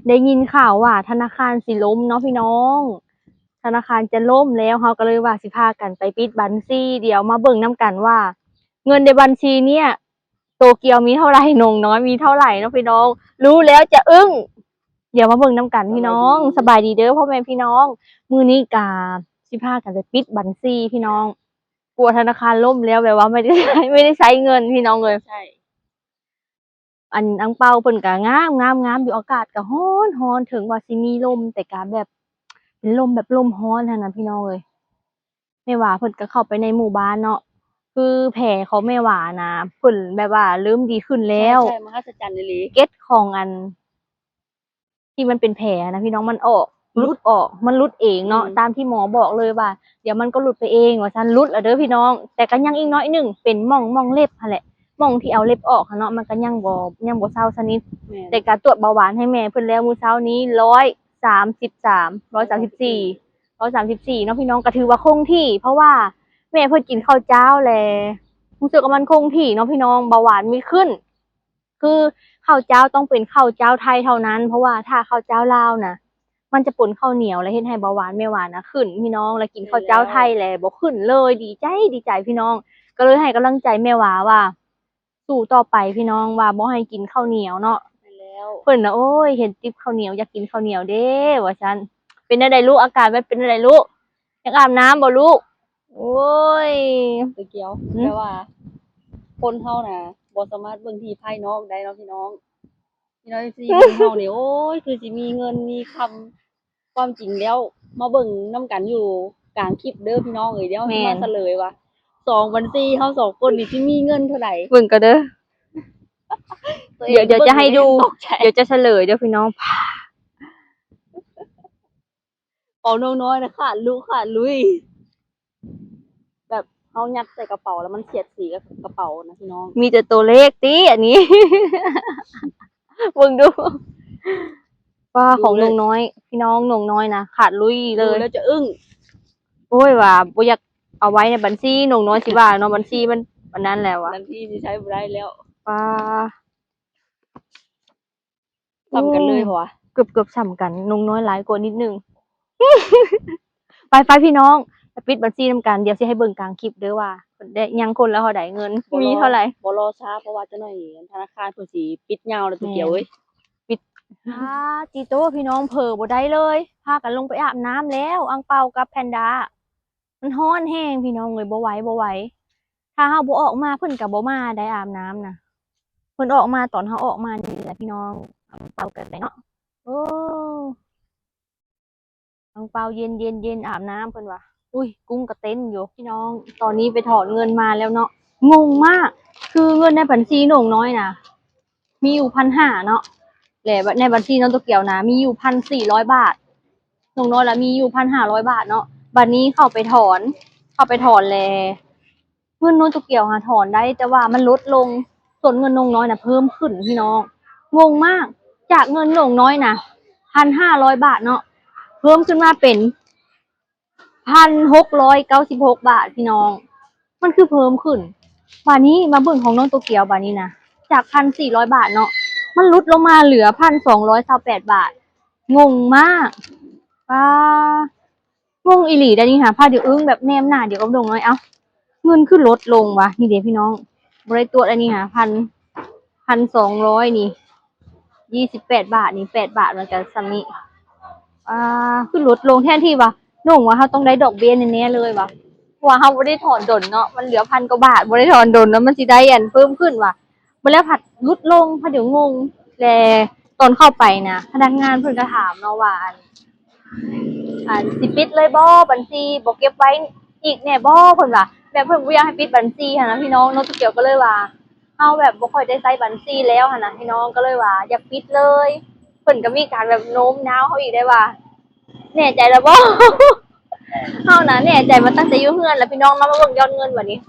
ได้ยินข่าวว่าธนาคารสิล่มเนาะพี่น้องธนาคารจะล่มแล้วเขาก็เลยว่าสิพากันไปปิดบัญชีเดี๋ยวมาเบิ่งน้ำกันว่าเงินในบัญชีเนี่ยโตเกียวมีเท่าไหร่นงน้อยมีเท่าไหร่เนาะพี่น้องรู้แล้วจะอึ้งเดี๋ยวมาเบิ่งน้ำกันพี่น้องสบายดีเด้อพ่อแม่พี่น้องมื้อนี้กาสิพากันไปปิดบัญชีพี่น้องกลัวธนาคารล่มแล้วแบบว่าไม่ได้ใช้เงินพี่น้องเลยใช่อังเปาเพิ่นก็งามอยู่อากาศก็ร้อนถึงว่าสิมีลมแต่ก็แบบเป็นลมแบบลมร้อนนะพี่น้องเอ้ยแม่หวาเพิ่นก็เข้าไปในหมู่บ้านเนาะคือแผลของแม่หวานะเพิ่นแบบว่าเริ่มดีขึ้นแล้วใช่มหัศจรรย์เลยเก็ดของที่มันเป็นแผลนะพี่น้องมันออกหลุดออกมันหลุดเองเนาะตามที่หมอบอกเลยว่าเดี๋ยวมันก็หลุดไปเองว่าซั่นหลุดแล้วเด้อพี่น้องแต่ก็ยังอีกน้อยหนึงเป็นหม่องเล็บหั่นแหละหม่องที่เอาเล็บออกเนาะมันก็ยังบ่เซาซะนิดแต่การตรวจเบาหวานให้แม่เพิ่นแล้วมื้อเช้านี้134เนาะพี่น้องก็ถือว่าคงที่เพราะว่าแม่เพิ่นกินข้าวเจ้าแลรู้สึกว่ามันคงที่เนาะพี่น้องเบาหวานไม่ขึ้นคือข้าวเจ้าต้องเป็นข้าวเจ้าไทยเท่านั้นเพราะว่าถ้าข้าวเจ้าลาวนะมันจะปนข้าวเหนียวแล้วเฮ็ดให้เบาหวานไม่หวานนะขึ้นพี่น้องแล้วกินข้าวเจ้าไทยแหละบ่ขึ้นเลยดีใจพี่น้องก็เลยให้กำลังใจแม่หวาว่าสู้ต่อไปพี่น้องว่าบ่ให้กินข้าวเหนียวเนาะแล้วเพิ่นน่ะโอ้ยเห็นติ๊บข้าวเหนียวอยากกินข้าวเหนียวเด้ว่าซั่นเป็นจั่งใดลูกอาการมันเป็นจั่งใดลูกอยากอาบน้ำบ่ลูกโอ้ยตัวเกียวแปลว่าคนเฮาน่ะบ่สามารถเบิ่งที่ภายนอกได้เนาะพี่น้องสิเบิ่งเฮานี่โอ้ยคือสิมีเงินมีคำความจริงแล้วมาเบิ่งนํกันอยู่กลางคลิปเด้อพี่น้องเอ้ยเดี๋ยวสิมาเฉลยว่า2บัญชีเฮา2คนนี่สิมีเงินเท่าใดเบิ่งก็เด้อเดี๋ยวจะให้ดูเดี๋ยวจะเฉลยเด้อพี่น้องเป๋าน้อยๆนะค่ะลุยแบบเฮายัดใส่กระเป๋าแล้วมันเสียดสีกับกระเป๋านะพี่น้องมีแต่ตัวเลขติอันนี้เบิ่งดูว่าของนงน้อยพี่น้องนงน้อยนะขาดลุยเลยแล้วจะอึ้งโอ้ยว่าบ่อยากเอาไว้ในบัญชีนงน้อยสิว่าเนาะบัญชีมันอันนั้นแล้วอะบัญชีสิใช้บ่ได้แล้วว่าซ้ำกันเลยเหรอวะเกือบซ้ำกันนงน้อยหลายกว่านิดนึงไปพี่น้องไปปิดบัญชีนำกันเดี๋ยวสิให้เบิ่งกลางคลิปเด้อว่าได้ยังคนละเท่าใดเงินมีเท่าไหร่บ่รอช้าเพราะว่าจักหน่อยธนาคารเพิ่นสิปิดยาวแล้วตัวเกียวเอ้ยปิดจีโต้พี่น้องเผลอบ่ได้เลยพากันลงไปอาบน้ำแล้วอังเปากับแพนด้ามันร้อนแห้งพี่น้องเอ้ยบ่ไหวถ้าเฮาบ่ออกมาเพิ่นก็บ่มาได้อาบน้ำนะเพิ่นออกมาตอนเฮาออกมานี่แหละพี่น้องอังเปากันได้เนาะโอ้อังเปาเย็นอาบน้ำเพิ่นว่าอุ้ยกุ้งก็เต้นอยู่พี่น้องตอนนี้ไปถอนเงินมาแล้วเนาะงงมากคือเงินในบัญชีหนงน้อยนะมีอยู่1,500เนาะและในบัญชีน้องตัวเกียวนะมีอยู่1,400 บาทหนงน้อยละมีอยู่1,500 บาทเนาะบัดนี้เข้าไปถอนแล้วเงินน้องตัวเกียวหาถอนได้แต่ว่ามันลดลงส่วนเงินนงน้อยนะเพิ่มขึ้นพี่น้องงงมากจากเงินนงน้อยนะ1,500 บาทเนาะเพิ่มขึ้นมาเป็น1,696 บาทพี่น้องมันคือเพิ่มขึ้นบาทนี้มาเบิ่งของน้องโตเกียวบาทนี้นะจาก1,400 บาทเนาะมันลดลงมาเหลือ1,228 บาทงงมากงงอีหลีได้นี่ค่ะพาเดี๋ยวอึ้งแบบแนมหน้าเดี๋ยวก็ดงน้อยเอ้าเงินขึ้นลดลงวะนี่เดี๋ยวพี่น้องบริตัวอันนี้ค่ะ1,200นี่28 บาทนี่8 บาทมันจะซ้ำนี้ขึ้นลดลงแทนที่ว่าน้องว่าเขาต้องได้ดอกเบี้ยแน่ๆเลยว่ะว่าเขาไม่ได้ถอนดนเนาะมันเหลือ1,000 กว่าบาทไม่ได้ถอนดนแล้วมันสิได้อันเพิ่มขึ้นว่ะมาแล้วผัดลดลงพอเดี๋ยวงงแลตอนเข้าไปนะพนักงานเพิ่นก็ถามเนาะว่าสิปิดเลยบ่บัญชีบ่เก็บไว้อีกแน่บ่เพิ่นว่าแบบเพิ่นบ่อยากให้ปิดบัญชีหั่นนะพี่น้องเนาะตุเกียวก็เลยว่าเฮาแบบบ่ค่อยได้ใช้บัญชีแล้วหั่นนะพี่น้องก็เลยว่าอย่าปิดเลยเพิ่นก็มีการแบบโน้มน้าวเฮาอีกได้ว่าแน่ใจแล้วบ่ เฮานะแน่ใจมาตั้งแต่อยู่เฮือนแล้วพี่น้องมาเบิ่งยอดเงินบัดนี้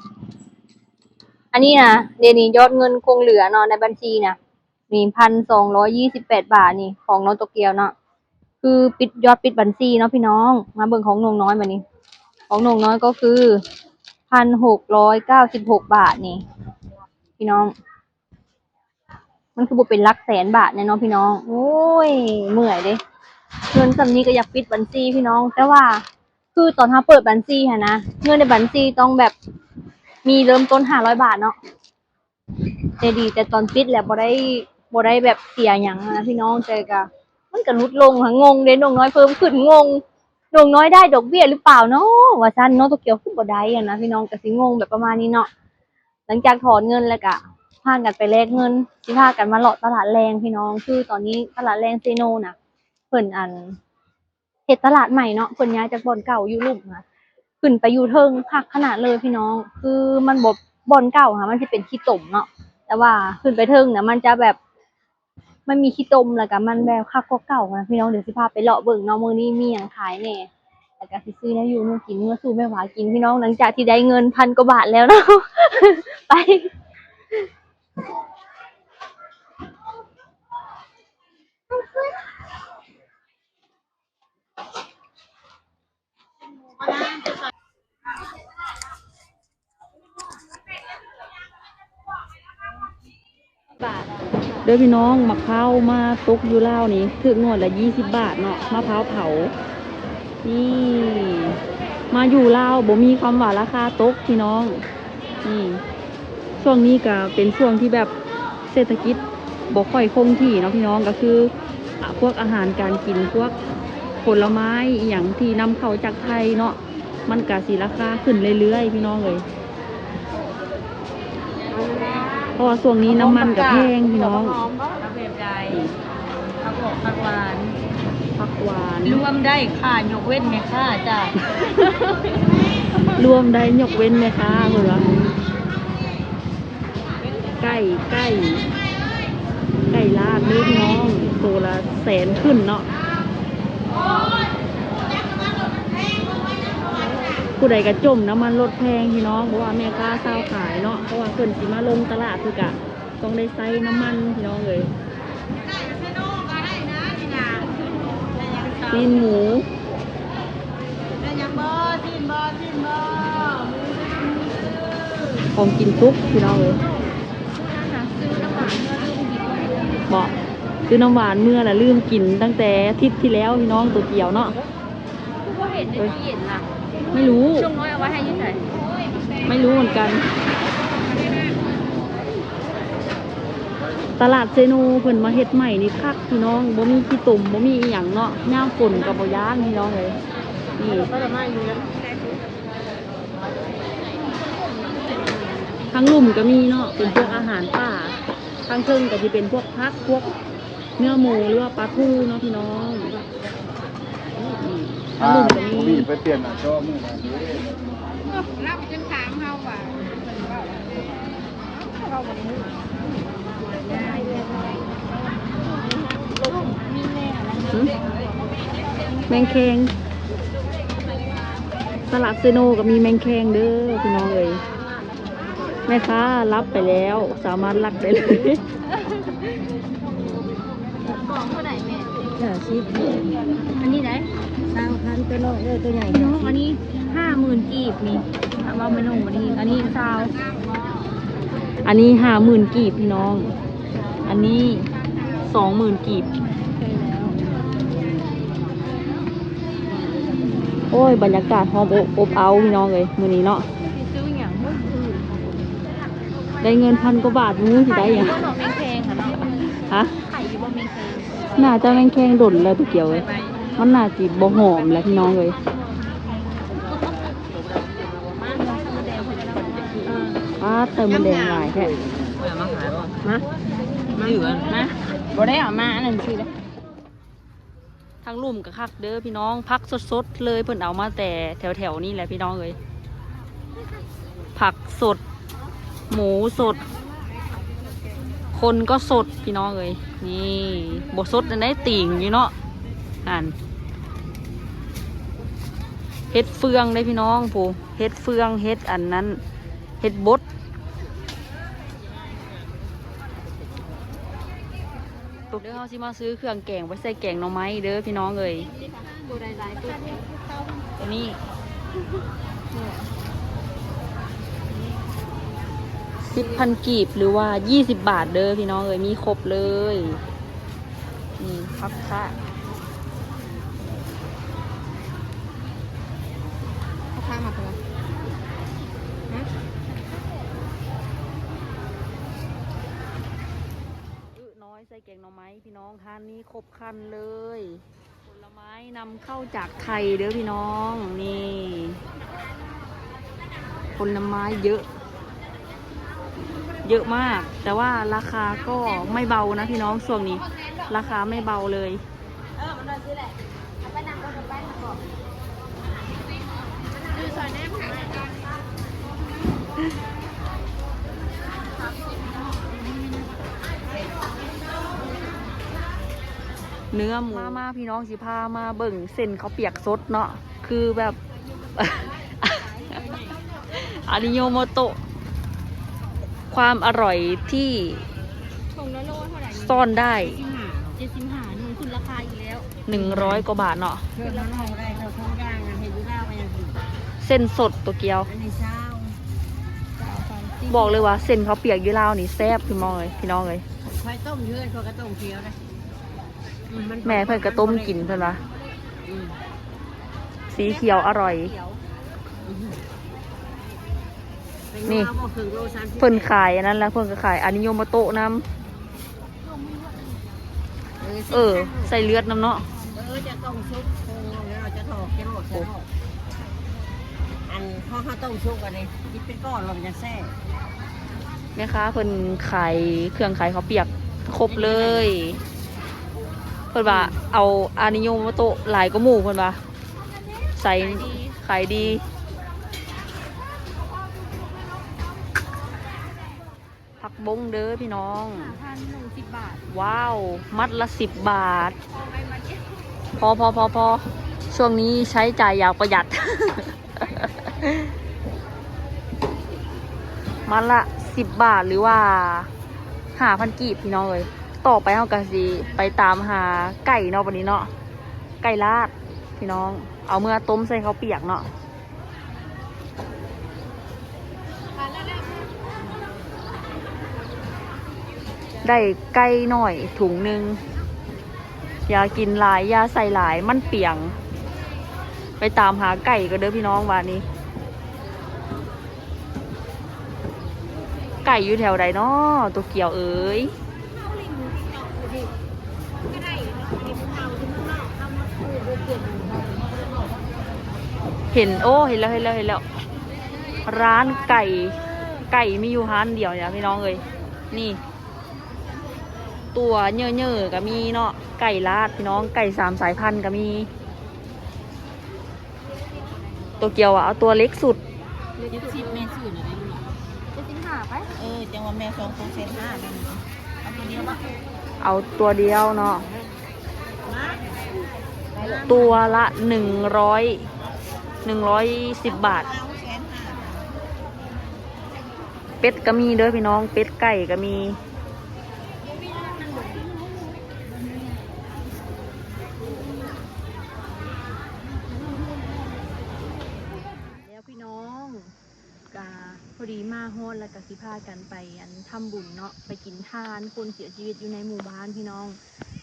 อันนี้นะเดี๋ยวนี้ยอดเงินคงเหลือเนาะในบัญชีน่ะมี1,228 บาทนี่ของน้องโตเกียวเนาะคือปิดบัญชีเนาะพี่น้องมาเบิ่งของนงน้อยบัดนี้ของนงน้อยก็คือ1,696 บาทนี่พี่น้อง มันคือบ่เป็นหลักแสนบาทแน่เนอนพี่น้องโอ้ยเมื่อยเด้เงินสำนี้ก็อยากปิดบัญชีพี่น้อง แต่ว่าคือตอนถ้าเปิดบัญชีฮะนะเงินในบัญชีต้องแบบมีเริ่มต้น500 บาทเนาะแต่ดีแต่ตอนปิดแล้วบ่ได้แบบเสียหยังนะพี่น้องแต่ก็มันก็ลดลงค่ะงงเด้น้องน้อยเพิ่มขึ้นงงน้องน้อยได้ดอกเบี้ยหรือเปล่าเนาะว่าซั่นเนาะตัวเกี่ยวคือบ่ได้อะนะพี่น้องก็สิงงแบบประมาณนี้เนาะหลังจากถอนเงินแล้วก็พากันไปแลกเงินสิพากันมาเลาะตลาดแรงพี่น้องคือตอนนี้ตลาดแรงเซโนน่ะเพิ่นเฮ็ดตลาดใหม่เนาะเพิ่นย้ายจากบ่อนเก่าอยู่ลุ่มค่ะขึ้นไปอยู่เทิงคักขนาดเลยพี่น้องคือมันบ่อนเก่าค่ะมันสิเป็นขี้ตมเนาะแต่ว่าขึ้นไปเทิงเนี่ยมันจะแบบมันมีขี้ตมแล้วก็มันแบบคักกว่าเก่านะพี่น้องเดี๋ยวสิพาไปเลาะเบิ่งเนาะมื้อนี้มีหยังขายแหน่แล้วก็สิซื้อแนวอยู่นู่นกินเมื่อสู่แม่หวากินพี่น้องหลังจากที่ได้เงิน1,000 กว่าบาทแล้วเนาะ ไปเด้อพี่น้องมะพร้าวมาตกอยู่ลาวนี่ถึกหน่วยละ20 บาทเนาะมะพร้าวเผานี่มาอยู่ลาวบ่มีคำว่าราคาตกพี่น้องนี่ช่วงนี้ก็เป็นช่วงที่แบบเศรษฐกิจบ่ค่อยคงที่เนาะพี่น้องก็คือพวกอาหารการกินพวกผลไม้อหย่างที่นำเข้าจากไทยเนาะมันก็สิราคาขึ้นเรื่อยๆพี่น้องเลยเพราะว่าช่วงนี้น้ำมันก็แพงพี่น้อง แบบใดผักหวานผักหวาน ผักหวาน รวมได้ค่ะยกเว้นแม่ค่ะจ้ะ รวมได้ยกเว้นไหมคะเพื่อนวะไก่ลาดเนื้อพี่น้องตัวละ100,000ขึ้นเนาะผู้ใดกระจมน้ำมันลดแพงพี่น้องเพราะว่าแม่ค้าเศร้าขายเนาะเพราะว่าเพิ่นสิมาลงตลาดคือกะต้องได้ใส่น้ำมันพี่น้องเลยตีนหมูของกินซุปพี่น้องเลยบอกซื้อน้ำหวานเมื่อน่ะลืมกินตั้งแต่อาทิตย์ที่แล้วพี่น้องตัวเกี่ยวเนาะ คือบ่เห็นในตู้เย็นน่ะ ไม่รู้ ช่วงน้อยเอาไว้ให้อยู่ไส ไม่รู้เหมือนกัน ตลาดเซโนเพิ่นมาเฮ็ดใหม่นี่คักพี่น้องบ่มีขี้ตุ่มบ่มีอีหยังเนาะย่ามฝนกับบ่ย่านพี่น้องเลยนี่ทั้งลุ่มก็มีเนาะเป็นพวกอาหารป่าทั้งเทิงก็สิเป็นพวกผักพวกเนื้อหมูหรือว่าปลาทูเนาะพี่น้องทั้งลุ่มก็มี ไปเปลี่ยนอ่ะชอบมือมา รับจนถามเฮาว่า แมงแคงตลาดเซโนก็มีแมงแคงเด้อพี่น้องเลยแม่ค้ารับไปแล้วสามารถลักได้เลย ของเท่าไหร่แม่ อันนี้ไหน 20,000ตัวน้อยตัวใหญ่น้องอันนี้50,000กีบนี่ถามว่าไม่น้องอันนี้20,000 อันนี้50,000กีบพี่น้อง อันนี้20,000กีบโอ้ยบรรยากาศหอมอบเอาพี่น้องเลยมื้อนี้เนาะ สิซื้อหยังบ่คือ ได้เงิน1,000 กว่าบาทมื้อสิได้หยัง บ่หนอแมงแคงค่ะเนาะ ฮะ ไข่อยู่บ่แมงแคง น่าจะแมงแคงดนแล้วตัวเกี่ยวเลยมันน่าจิบ่หอมแล้วพี่น้องเลยเติมมันแดงหลายแค่ มาขายบ่มาอยู่กันนะบ่ได้เอามาอันนั้นสิเด้ ทั้งลุ่มกับคักเด้อพี่น้องพักสดๆเลยเพิ่นเอามาแต่แถวๆนี่แหละพี่น้องเลยผักสดหมูสดคนก็สดพี่น้องเลยนี่บสดอันไหนติ่งอยู่เนาะเฮ็ดเฟืองได้พี่น้องผู้เฮ็ดเฟืองเฮ็ดอันนั้นเฮ็ดบดเดี๋ยวเราสิมาซื้อเครื่องแกงไว้ใส่แกงหน่อไม้เด้อพี่น้องเลยตัวนี้ 10,000 กีบหรือว่า20 บาทเด้อพี่น้องเอ้ยมีครบเลยนี่พักค่ะข้าวมาตัวฮะ น้อยใส่แกงหน่อไม้พี่น้องทานนี้ครบครันเลยผลไม้นำเข้าจากไทยเด้อพี่น้องนี่ผลไม้เยอะมาก แต่ว่าราคาก็ไม่เบานะพี่น้องช่วงนี้ ราคาไม่เบาเลย มันนอนซื้อแหละเอาไปนั่งรถไปมาก่อนดูซอยแนมค่ะ เนื้อหมูมาพี่น้องสิพามาเบิ่งเส้นเขาวเปียกสดเนาะคือแบบ อาริโยโมโตะความอร่อยที่ ถุงละโลเท่าไหร่ ซ่อนได้ 75นี่ขึ้นราคาอีกแล้ว 100 กว่าบาทเนาะ เพิ่มน้ำหอมได้เท่าท้องย่างเห็นอยู่แล้วไปอย่างอื่น เส้นสดตัวเกียว อันนี้เช้าบอกเลยว่าเส้นเขาวเปียกอยู่ลาวนี่แซ่บพี่น้องเลยไฟต้มเยอะเขาก็ต้มเคี้ยวเลย แม่เพิ่นก็ต้มกินเพิ่นว่าสีเขียวอร่อย นี่เพิ่นขายอันนั้นแล้วเพิ่นก็ขายอานิโยโมโตะน้ำใส่เลือดน้ำเนาะ จะต้มซุปแล้วเราจะถอกจะโรดอันข้าวต้มซุปอันนี้คิดเป็นก้อนเราจะแซ่ แม่ค้าเพิ่นขายเครื่องขายข้าวเปียกครบเลยเพิ่นว่าเอาอานิโยโมโตะหลายกว่าหมู่เพิ่นว่าใส่ขายดีผักบงเด้อพี่น้อง 1,010 บาท ว้าว มัดละ10 บาท พอช่วงนี้ใช้จ่ายอย่างประหยัด มัดละ10 บาทหรือว่า5,000 กีบพี่น้องเลยต่อไปเราก็สิไปตามหาไก่เนาะวันนี้เนาะไก่ลาดพี่น้องเอาเมื่อต้มใส่ข้าวเปียกเนาะได้ไก่หน่อยถุงหนึ่งอย่ากินหลายอย่าใส่หลายมันเปียงไปตามหาไก่ก็เด้อพี่น้องวันนี้ไก่อยู่แถวใดเนาะตัวเกี่ยวเอ๋ยเห็นแล้วร้านไก่มีอยู่ร้านเดียวเนี่ยพี่น้องเอ้ยนี่ตัวเยอะๆก็มีเนาะไก่ลาดพี่น้องไก่3 สายพันธุ์ก็มีตัวเกียวอะเอาตัวเล็กสุด 70แม่ซื้อหน่อยได้ไหม75ไปจังว่าแม่2ตัวเซ็น5แม่เอาตัวเดียวมา เอาตัวเดียวเนาะตัวละ110 บาทเป็ดก็มีเด้อพี่น้องเป็ดไก่ก็มีแล้วพี่น้องกาพอดีมาฮอดแล้วก็สิพากันไปอันทำบุญเนาะไปกินทานคนเสียชีวิตอยู่ในหมู่บ้านพี่น้อง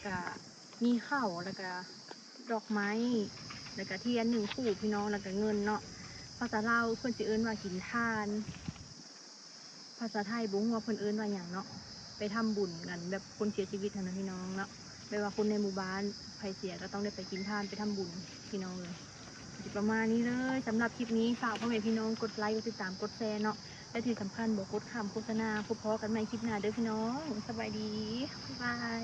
กามีข้าวแล้วก็ดอกไม้แล้วก็เทียน1 คู่พี่น้องแล้วก็เงินเนาะภาษาลาวเพิ่นสิเอิ้นว่ากินทานภาษาไทยบุ้งว่าเพิ่นเอิ้นว่าอย่างเนาะไปทำบุญกันแบบคนเสียชีวิตนะพี่น้องเนาะไม่ว่าคนในหมู่บ้านใครเสียก็ต้องได้ไปกินทานไปทำบุญพี่น้องเลยประมาณนี้เลยสำหรับคลิปนี้ฝากพ่อแม่พี่น้องกดไลค์กดติดตามกดแชร์เนาะและที่สำคัญบอกกดคำโฆษณาพบกันใหม่คลิปหน้าเด้อพี่น้องสบายดีบ๊ายบาย